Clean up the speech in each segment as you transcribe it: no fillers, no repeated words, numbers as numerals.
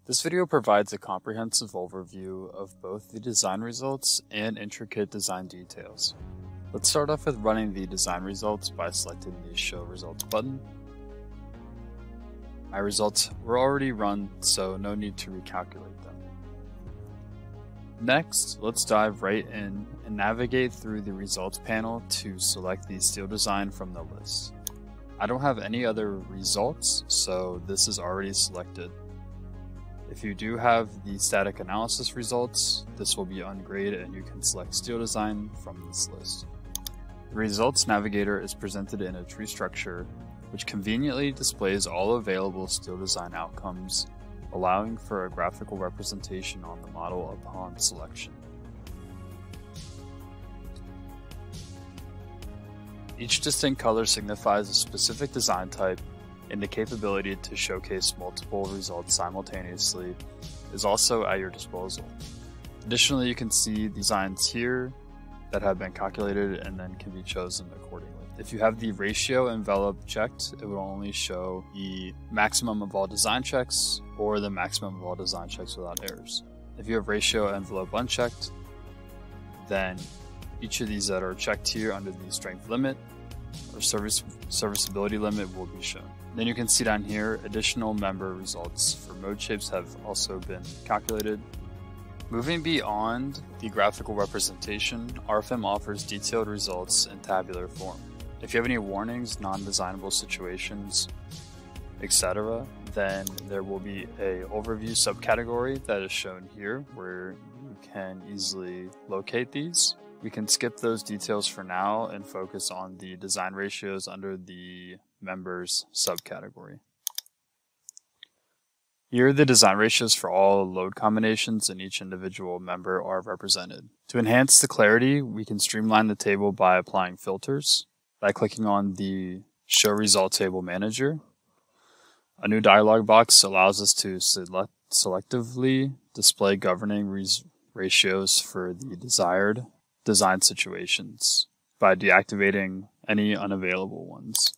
This video provides a comprehensive overview of both the design results and intricate design details. Let's start off with running the design results by selecting the Show Results button. My results were already run, so no need to recalculate them. Next, let's dive right in and navigate through the results panel to select the steel design from the list. I don't have any other results, so this is already selected. If you do have the static analysis results, this will be ungraded and you can select steel design from this list. The results navigator is presented in a tree structure, which conveniently displays all available steel design outcomes, allowing for a graphical representation on the model upon selection. Each distinct color signifies a specific design type, and the capability to showcase multiple results simultaneously is also at your disposal. Additionally, you can see designs here that have been calculated and then can be chosen accordingly. If you have the ratio envelope checked, it will only show the maximum of all design checks or the maximum of all design checks without errors. If you have ratio envelope unchecked, then each of these that are checked here under the strength limit or serviceability limit will be shown. Then you can see down here, additional member results for mode shapes have also been calculated. Moving beyond the graphical representation, RFM offers detailed results in tabular form. If you have any warnings, non-designable situations, etc., then there will be an overview subcategory that is shown here where you can easily locate these. We can skip those details for now and focus on the design ratios under the members subcategory. Here, the design ratios for all load combinations in each individual member are represented. To enhance the clarity, we can streamline the table by applying filters. By clicking on the Show Result Table Manager, a new dialog box allows us to selectively display governing ratios for the desired design situations by deactivating any unavailable ones.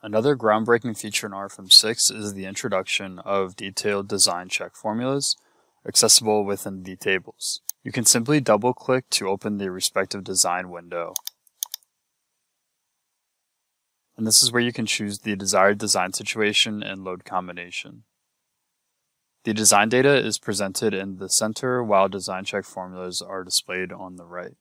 Another groundbreaking feature in RFM 6 is the introduction of detailed design check formulas accessible within the tables. You can simply double-click to open the respective design window. And this is where you can choose the desired design situation and load combination. The design data is presented in the center while design check formulas are displayed on the right.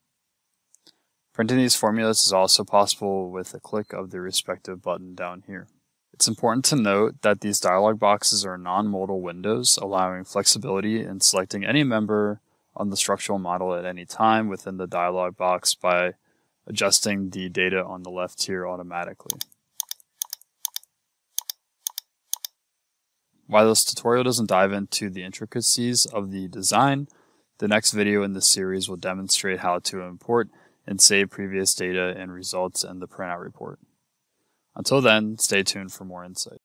Printing these formulas is also possible with a click of the respective button down here. It's important to note that these dialog boxes are non-modal windows, allowing flexibility in selecting any member on the structural model at any time within the dialog box by adjusting the data on the left here automatically. While this tutorial doesn't dive into the intricacies of the design, the next video in this series will demonstrate how to import and save previous data and results in the printout report. Until then, stay tuned for more insight.